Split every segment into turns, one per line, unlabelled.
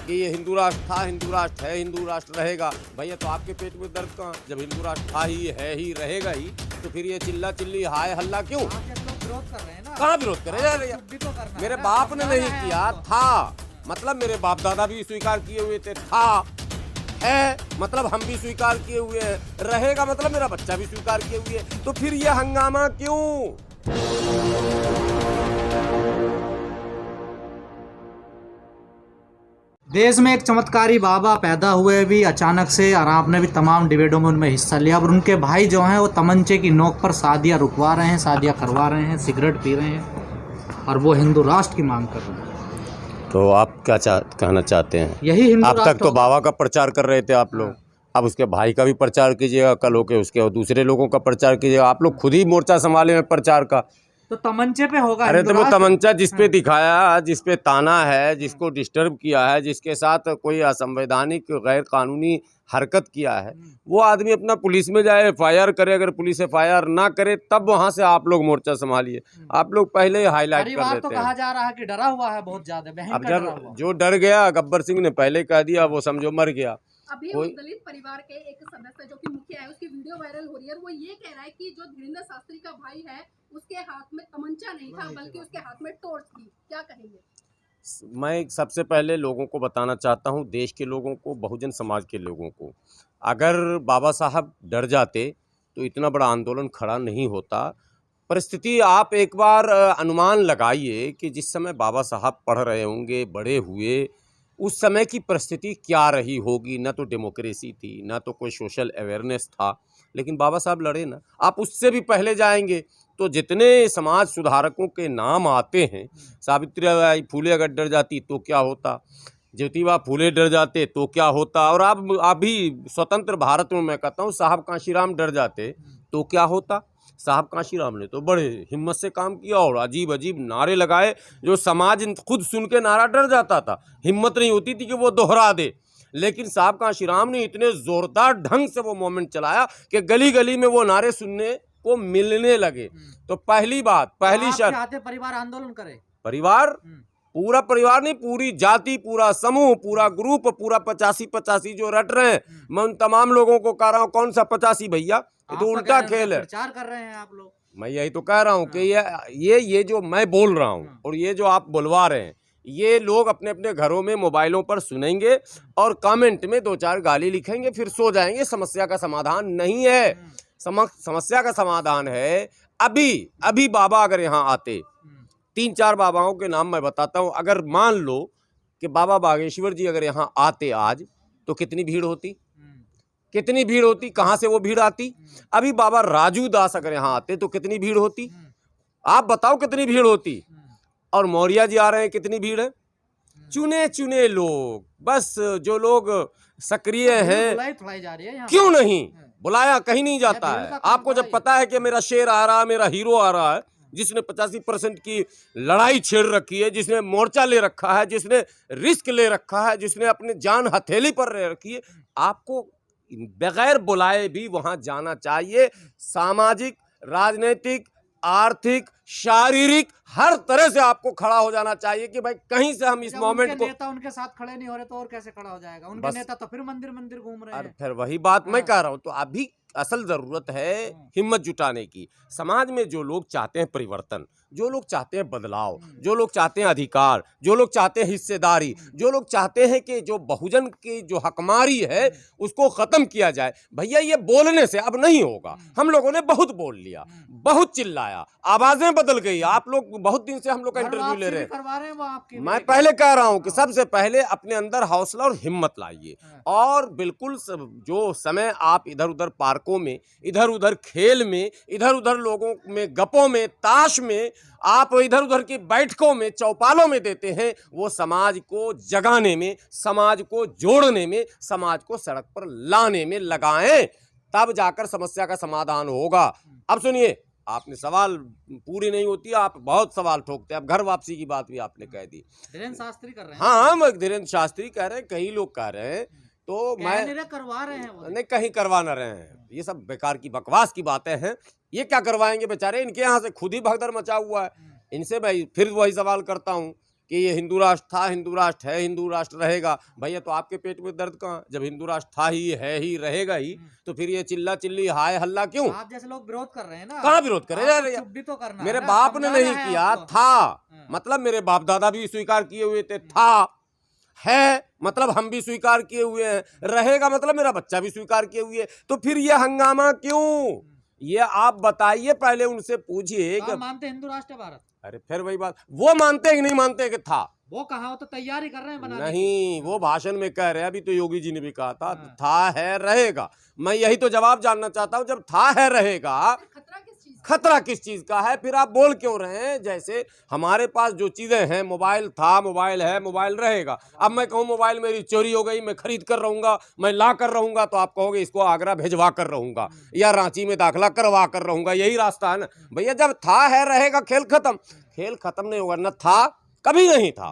कि ये हिंदू राष्ट्र था, हिंदू राष्ट्र है, हिंदू राष्ट्र रहेगा। भैया तो आपके पेट में दर्द कहाँ? जब हिंदू राष्ट्र था ही, है ही, रहेगा ही, तो फिर ये चिल्ला चिल्ली हाय हल्ला क्यों?
विरोध कर रहे हैं ना।
कहाँ विरोध करे जा रहे हैं? मेरे बाप ने नहीं किया था, मतलब मेरे बाप दादा भी स्वीकार किए हुए थे, था है मतलब हम भी स्वीकार किए हुए हैं, रहेगा मतलब मेरा बच्चा भी स्वीकार किए हुए है, तो फिर ये हंगामा क्यों?
देश में एक चमत्कारी बाबा पैदा हुए भी अचानक से, और आपने भी तमाम डिबेटों में उनमें हिस्सा लिया, और उनके भाई जो हैं वो तमंचे की नोक पर शादियां रुकवा रहे हैं, शादियां करवा रहे हैं, सिगरेट पी रहे हैं, और वो हिंदू राष्ट्र की मांग कर रहे हैं।
तो आप क्या कहना चाहते हैं?
यही हिंदू
अब तक
राष्ट्र
तो बाबा का प्रचार कर रहे थे आप लोग, अब उसके भाई का भी प्रचार कीजिएगा, कल होके उसके और दूसरे लोगों का प्रचार कीजिएगा। आप लोग खुद ही मोर्चा संभाले हैं प्रचार का।
तो तमंचे पे होगा।
अरे तो वो तमंचा जिस पे दिखाया, जिस पे ताना है, जिसको डिस्टर्ब किया है, जिसके साथ कोई असंवैधानिक गैर कानूनी हरकत किया है, वो आदमी अपना पुलिस में जाए, एफआईआर करे। अगर पुलिस एफआईआर ना करे तब वहां से आप लोग मोर्चा संभालिए। आप लोग पहले ही हाईलाइट कर देते
तो
हैं।
कहा जा रहा है कि डरा हुआ है बहुत ज्यादा।
अब जब जो डर गया, गब्बर सिंह ने पहले कह दिया, वो समझो मर गया।
अभी उस दलित परिवार के एक सदस्य जो कि मुखिया है, उसकी वीडियो वायरल हो रही है, वो ये कह रहा है कि जो धीरेन्द्र शास्त्री का भाई है उसके हाथ में तमंचा नहीं था, बल्कि उसके हाथ में टॉर्च थी। क्या कहेंगे?
मैं सबसे पहले लोगों को बताना चाहता हूं, देश के लोगों को, बहुजन समाज के लोगों को, अगर बाबा साहब डर जाते तो इतना बड़ा आंदोलन खड़ा नहीं होता। परिस्थिति आप एक बार अनुमान लगाइए कि जिस समय बाबा साहब पढ़ रहे होंगे, बड़े हुए, उस समय की परिस्थिति क्या रही होगी। ना तो डेमोक्रेसी थी, ना तो कोई सोशल अवेयरनेस था, लेकिन बाबा साहब लड़े ना। आप उससे भी पहले जाएंगे तो जितने समाज सुधारकों के नाम आते हैं, सावित्रीबाई फूले अगर डर जाती तो क्या होता, ज्योतिबा फूले डर जाते तो क्या होता, और आप अभी स्वतंत्र भारत में मैं कहता हूँ साहब कांशीराम डर जाते तो क्या होता। साहब कांशीराम ने तो बड़े हिम्मत से काम किया और अजीब अजीब नारे लगाए, जो समाज खुद सुन के नारा डर जाता था, हिम्मत नहीं होती थी कि वो दोहरा दे। लेकिन साहब कांशीराम ने इतने जोरदार ढंग से वो मोमेंट चलाया कि गली गली में वो नारे सुनने को मिलने लगे। तो पहली बात, पहली शर्त,
परिवार आंदोलन करे।
परिवार, पूरा परिवार नहीं, पूरी जाति, पूरा समूह, पूरा ग्रुप, पूरा 85 जो रट रहे हैं, मैं उन तमाम लोगों को कह रहा हूँ, कौन सा 85 भैया, ये तो उल्टा खेल है।
प्रचार कर रहे हैं आप लोग।
मैं यही तो कह रहा हूँ कि ये जो मैं बोल रहा हूँ और ये जो आप बुलवा रहे हैं, ये लोग अपने अपने घरों में मोबाइलों पर सुनेंगे और कमेंट में 2-4 गाली लिखेंगे, फिर सो जाएंगे। समस्या का समाधान नहीं है। समस्या का समाधान है अभी बाबा अगर यहाँ आते, 3-4 बाबाओं के नाम मैं बताता हूँ। अगर मान लो कि बाबा बागेश्वर जी अगर यहाँ आते आज, तो कितनी भीड़ होती, कितनी भीड़ होती। कहाँ से वो भीड़ आती? अभी बाबा राजू दास अगर यहाँ आते तो कितनी भीड़ होती, आप बताओ कितनी भीड़ होती। और मौर्य जी आ रहे हैं, कितनी भीड़ है। चुने चुने लोग, बस जो लोग सक्रिय हैं, क्यों नहीं बुलाया, कहीं नहीं जाता है। आपको जब पता है कि मेरा शेर आ रहा है, मेरा हीरो आ रहा है, जिसने 85% की लड़ाई छेड़ रखी है, जिसने मोर्चा ले रखा है, जिसने रिस्क ले रखा है, जिसने अपनी जान हथेली पर ले रखी है, आपको बगैर बुलाए भी वहां जाना चाहिए। सामाजिक, राजनीतिक, आर्थिक, शारीरिक, हर तरह से आपको खड़ा हो जाना चाहिए कि भाई कहीं से हम इस मोमेंट को।
नेता उनके साथ खड़े नहीं हो रहे तो और कैसे खड़ा हो जाएगा? उनके नेता तो फिर मंदिर मंदिर घूम रहे हैं।
फिर वही बात मैं कह रहा हूं। तो अभी असल जरूरत है हिम्मत जुटाने की। समाज में जो लोग चाहते हैं परिवर्तन, जो लोग चाहते हैं बदलाव, जो लोग चाहते हैं अधिकार, जो लोग चाहते हैं हिस्सेदारी, जो लोग चाहते हैं कि जो बहुजन की जो हकमारी है उसको खत्म किया जाए, भैया ये बोलने से अब नहीं होगा। हम लोगों ने बहुत बोल लिया, बहुत चिल्लाया, आवाजें बदल गई। आप लोग बहुत दिन से हम लोग का इंटरव्यू ले रहे हैं। मैं पहले कह रहा हूं कि सबसे पहले अपने अंदर हौसला और हिम्मत लाइए, और बिल्कुल जो समय आप इधर उधर पार्कों में, इधर उधर खेल में, इधर उधर लोगों में गपों में, ताश में, आप इधर उधर की बैठकों में, चौपालों में देते हैं, वो समाज को जगाने में, समाज को जोड़ने में, समाज को सड़क पर लाने में लगाएं, तब जाकर समस्या का समाधान होगा। अब सुनिए, आपने सवाल पूरी नहीं होती, आप बहुत सवाल ठोकते हैं। अब घर वापसी की बात भी आपने कह दी।
धीरेन्द्र शास्त्री कर रहे हैं।
हाँ, धीरेन्द्र शास्त्री कह रहे हैं, कई लोग कह रहे हैं, तो मैं
करवा रहे हैं वो।
नहीं, कहीं करवा न रहे हैं। ये सब बेकार की बकवास की बातें हैं। ये क्या करवाएंगे बेचारे, इनके यहाँ से खुद ही भगदड़ मचा हुआ है। इनसे मैं फिर वही सवाल करता हूँ कि ये हिंदू राष्ट्र था, हिंदू राष्ट्र है, हिंदू राष्ट्र रहेगा। भैया तो आपके पेट में दर्द कहाँ? जब हिंदू राष्ट्र था ही, है ही, रहेगा ही, तो फिर ये चिल्ला चिल्ली हाय हल्ला क्यों?
आप जैसे लोग विरोध कर रहे हैं ना,
कहाँ विरोध करे?
आपको चुप भी तो करना
मेरे
है ना,
बाप ने
समझाना
नहीं
है
किया,
आपको।
था मतलब मेरे बाप दादा भी स्वीकार किए हुए थे, था है मतलब हम भी स्वीकार किए हुए हैं, रहेगा मतलब मेरा बच्चा भी स्वीकार किए हुए है। तो फिर ये हंगामा क्यों? ये आप बताइए, पहले उनसे पूछिए
तो
कि
आप मानते हैं हिंदू राष्ट्र है भारत?
अरे फिर वही बात, वो मानते हैं कि नहीं मानते कि था?
वो कहा हो तो तैयारी कर रहे हैं बनाने की।
नहीं, वो भाषण में कह रहे हैं, अभी तो योगी जी ने भी कहा था,
हाँ।
था है रहेगा। मैं यही तो जवाब जानना चाहता हूं, जब था है रहेगा,
फिर खतरा किस चीज का?
खतरा किस चीज का है? फिर आप बोल क्यों रहे हैं? जैसे हमारे पास जो चीजें हैं, मोबाइल था, मोबाइल है, मोबाइल रहेगा। अब मैं कहूँ मोबाइल मेरी चोरी हो गई, मैं खरीद कर रहूंगा, मैं ला कर रहूंगा, तो आप कहोगे इसको आगरा भिजवा कर रहूंगा या रांची में दाखिला करवा कर रहूंगा, यही रास्ता है ना भैया। जब था है रहेगा, खेल खत्म। खेल खत्म नहीं होगा, न था, कभी नहीं था,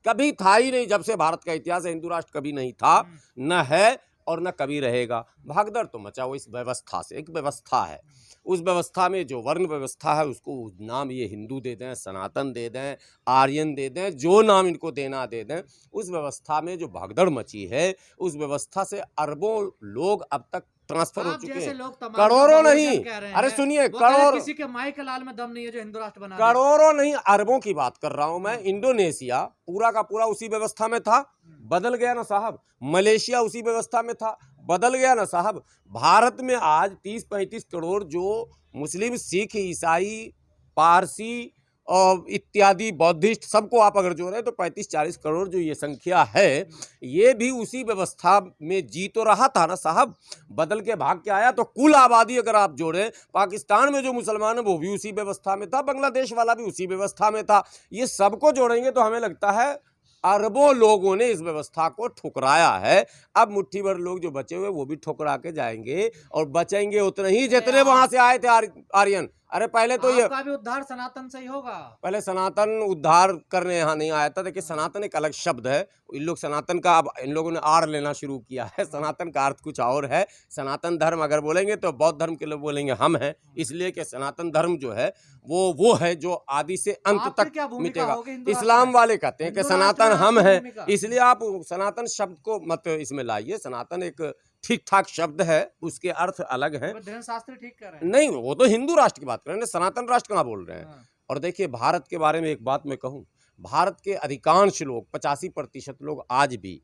कभी था ही नहीं। जब से भारत का इतिहास है, हिंदू राष्ट्र कभी नहीं था, न है और न कभी रहेगा। भागदड़ तो मचा हुआ इस व्यवस्था से। एक व्यवस्था है, उस व्यवस्था में जो वर्ण व्यवस्था है उसको नाम ये हिंदू दे दें, सनातन दे दें, आर्यन दे दें, जो नाम इनको देना दे दें। उस व्यवस्था में जो भागदड़ मची है, उस व्यवस्था से अरबों लोग अब तक ट्रांसफर हो
आप
चुके
जैसे
हैं,
लोग तमाम
करोड़ों
बहुजन
नहीं।
कह रहे
अरे
हैं,
सुनिए,
वो कह रहे हैं
करोड़,
किसी के माई के लाल में दम नहीं है जो हिंदू राष्ट्र बना दे।
करोड़ों नहीं, अरबों की बात कर रहा हूं मैं। इंडोनेशिया पूरा का पूरा उसी व्यवस्था में था, बदल गया ना साहब। मलेशिया उसी व्यवस्था में था, बदल गया ना साहब। भारत में आज 30-35 करोड़ जो मुस्लिम, सिख, ईसाई, पारसी और इत्यादि बौद्धिस्ट, सबको आप अगर जोड़ें तो 35-40 करोड़ जो ये संख्या है, ये भी उसी व्यवस्था में जी तो रहा था ना साहब। बदल के भाग के आया। तो कुल आबादी अगर आप जोड़ें, पाकिस्तान में जो मुसलमान है वो भी उसी व्यवस्था में था, बांग्लादेश वाला भी उसी व्यवस्था में था। ये सबको जोड़ेंगे तो हमें लगता है अरबों लोगों ने इस व्यवस्था को ठुकराया है। अब मुट्ठी भर लोग जो बचे हुए वो भी ठुकरा के जाएंगे, और बचेंगे उतने ही जितने वहां से आए थे आर्यन। अरे पहले तो ये,
आपका भी उद्धार सनातन से ही होगा।
पहले सनातन उद्धार करने यहाँ नहीं आया था। देखिए, सनातन एक अलग शब्द है। इन लोग सनातन का, अब इन लोगों ने आड़ लेना शुरू किया है। सनातन का अर्थ कुछ और है। सनातन धर्म अगर बोलेंगे तो बौद्ध धर्म के लोग बोलेंगे हम हैं, इसलिए कि सनातन धर्म जो है वो है जो आदि से अंत
आपकी
तक
क्या भूमिका
मिटेगा।
होगी हिंदू राष्ट्र
इस्लाम
में?
वाले कहते हैं कि
हिंदू राष्ट्र
सनातन
में
हम
आपकी
हैं,
भूमिका?
इसलिए आप सनातन शब्द को मत इसमें लाइए। सनातन एक ठीक ठाक शब्द है, उसके अर्थ अलग हैं।
धीरेन्द्र शास्त्री ठीक कर रहे हैं।
नहीं, वो तो हिंदू राष्ट्र की बात कर रहे हैं, सनातन राष्ट्र कहाँ बोल रहे हैं।
हाँ।
और देखिए, भारत के बारे में एक बात मैं कहूँ, भारत के अधिकांश लोग, 85% लोग आज भी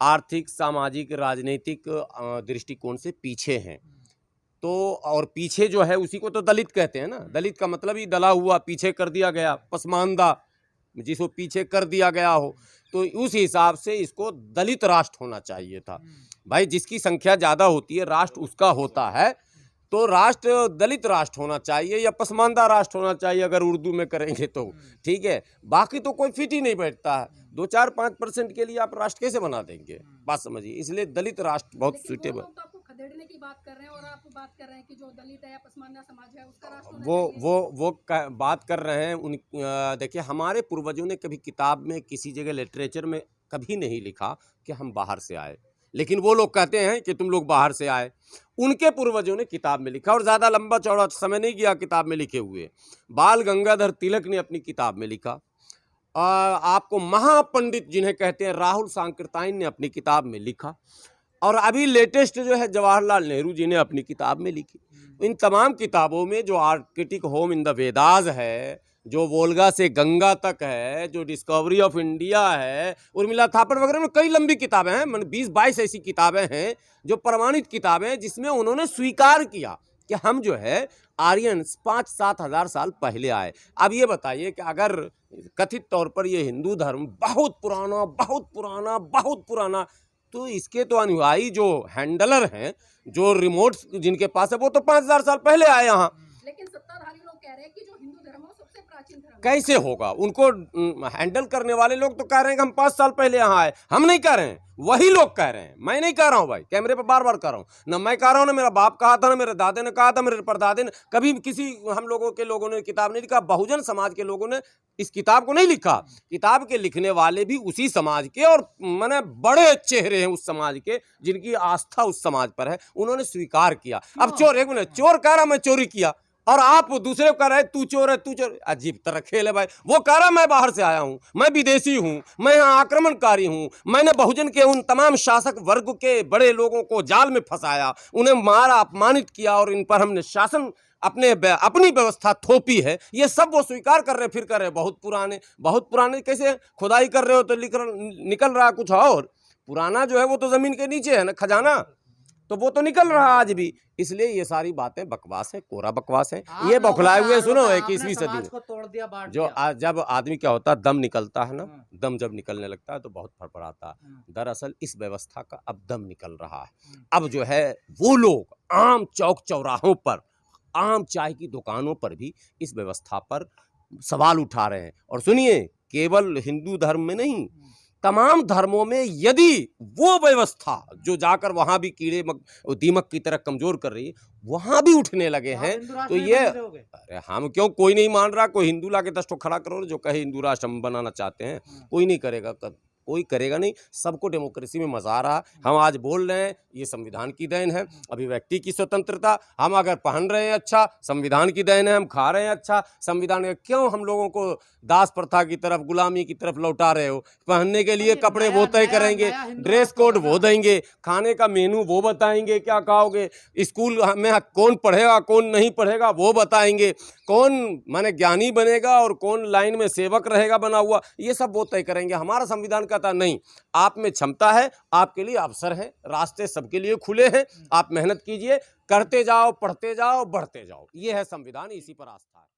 आर्थिक, सामाजिक, राजनीतिक दृष्टिकोण से पीछे हैं। तो और पीछे जो है उसी को तो दलित कहते हैं ना। दलित का मतलब ही दला हुआ, पीछे कर दिया गया, पसमानदा, जिसको पीछे कर दिया गया हो। तो उस हिसाब से इसको दलित राष्ट्र होना चाहिए था। भाई, जिसकी संख्या ज़्यादा होती है, राष्ट्र उसका होता है, तो राष्ट्र दलित राष्ट्र होना चाहिए या पसमानदा राष्ट्र होना चाहिए, अगर उर्दू में करेंगे तो। ठीक है, बाकी तो कोई फिट ही नहीं बैठता है। 2-4-5% के लिए आप राष्ट्र कैसे बना देंगे? बात समझिए। इसलिए दलित राष्ट्र बहुत
लेकिन वो
सूटेबल।
लोग तो आपको खदेड़ने की बात कर रहे हैं, और आप बात कर रहे हैं कि जो दलित है या पसमानदा समाज है उसका राष्ट्र होना चाहिए।
बात कर रहे हैं उन। देखिए, हमारे पूर्वजों ने कभी किताब में, किसी जगह लिटरेचर में कभी नहीं लिखा कि हम बाहर से आए, लेकिन वो लोग कहते हैं कि तुम लोग बाहर से आए। उनके पूर्वजों ने किताब में लिखा, और ज़्यादा लंबा चौड़ा समय नहीं गया किताब में लिखे हुए। बाल गंगाधर तिलक ने अपनी किताब में लिखा। आपको महापंडित जिन्हें कहते हैं राहुल सांकृत्यायन ने अपनी किताब में लिखा, और अभी लेटेस्ट जो है जवाहरलाल नेहरू जी ने अपनी किताब में लिखी। इन तमाम किताबों में जो Arctic home in the Vedas है, जो वोल्गा से गंगा तक है, जो डिस्कवरी ऑफ इंडिया है, उर्मिला थापर वगैरह में कई लंबी किताबें हैं, 20-22 ऐसी किताबें हैं जो प्रमाणित किताबें हैं, जिसमें उन्होंने स्वीकार किया कि हम जो है आर्यंस 5-7 हज़ार साल पहले आए। अब ये बताइए कि अगर कथित तौर पर ये हिंदू धर्म बहुत पुराना, बहुत पुराना, बहुत पुराना, तो इसके तो अनुयायी जो हैंडलर हैं, जो रिमोट जिनके पास है, वो तो 5,000 साल पहले आए यहाँ।
लेकिन सत्ताधारी लोग कह रहे हैं कि जो हिंदू धर्म है वो सबसे प्राचीन धर्म है।
कैसे होगा? उनको हैंडल करने वाले लोग तो कह रहे हैं कि हम 5 साल पहले यहाँ आए। हम नहीं कह रहे हैं, वही लोग कह रहे हैं। मैं नहीं कह रहा हूँ भाई, कैमरे पर बार बार कह रहा हूँ ना। मैं कह रहा हूँ ना मेरा बाप कहा था, ना मेरे दादे ने कहा था, मेरे परदादे ने, कभी किसी हम लोगों के लोगों ने किताब नहीं लिखा। बहुजन समाज के लोगों ने इस किताब को नहीं लिखा। किताब के लिखने वाले भी उसी समाज के, और माने बड़े चेहरे हैं उस समाज के, जिनकी आस्था उस समाज पर है। उन्होंने स्वीकार किया। अब चोर, एक मिनट, चोर कह रहा मैं चोरी किया, और आप दूसरे को कह रहे तू चोर है, तू चोर। अजीब तरह खेल है भाई। वो कह रहा मैं बाहर से आया हूँ, मैं विदेशी हूँ, मैं यहाँ आक्रमणकारी हूँ, मैंने बहुजन के उन तमाम शासक वर्ग के बड़े लोगों को जाल में फंसाया, उन्हें मारा, अपमानित किया और इन पर हमने शासन अपनी व्यवस्था थोपी है। ये सब वो स्वीकार कर रहे, फिर कर रहे बहुत पुराने कैसे खुदाई कर रहे हो तो निकल रहा कुछ और। पुराना जो है वो तो जमीन के नीचे है ना खजाना, तो वो तो निकल रहा आज भी। इसलिए ये सारी बातें बकवास है, कोरा बकवास है। ये बौखलाए हुए सुनो 21वीं सदी में
तोड़ दिया, बांट
जो
दिया।
जब आदमी क्या होता है दम निकलता है ना, दम जब निकलने लगता है तो बहुत फड़फड़ाता है। दरअसल इस व्यवस्था का अब दम निकल रहा है। अब जो है वो लोग आम चौक चौराहों पर, आम चाय की दुकानों पर भी इस व्यवस्था पर सवाल उठा रहे हैं। और सुनिए, केवल हिंदू धर्म में नहीं, तमाम धर्मों में यदि वो व्यवस्था जो जाकर वहां भी कीड़े दीमक की तरह कमजोर कर रही है, वहां भी उठने लगे हैं। तो ये अरे हम क्यों, कोई नहीं मान रहा। कोई हिंदू लाके 10 ठो खड़ा करो जो कहे हिंदू राष्ट्र हम बनाना चाहते हैं, कोई नहीं करेगा, कोई करेगा नहीं। सबको डेमोक्रेसी में मजा आ रहा। हम आज बोल रहे हैं, ये संविधान की देन है, अभिव्यक्ति की स्वतंत्रता। हम अगर पहन रहे हैं अच्छा, संविधान की देन है। हम खा रहे हैं अच्छा, संविधान। क्यों हम लोगों को दास प्रथा की तरफ, गुलामी की तरफ लौटा रहे हो? पहनने के लिए कपड़े वो तय करेंगे, ड्रेस कोड वो देंगे, खाने का मेनू वो बताएंगे, क्या खाओगे, स्कूल में कौन पढ़ेगा कौन नहीं पढ़ेगा वो बताएंगे, कौन माने ज्ञानी बनेगा और कौन लाइन में सेवक रहेगा बना हुआ, ये सब वो तय करेंगे। हमारा संविधान कहता नहीं, आप में क्षमता है, आपके लिए अवसर है, रास्ते सबके लिए खुले हैं, आप मेहनत कीजिए, करते जाओ, पढ़ते जाओ, बढ़ते जाओ। ये है संविधान, इसी पर आस्था है।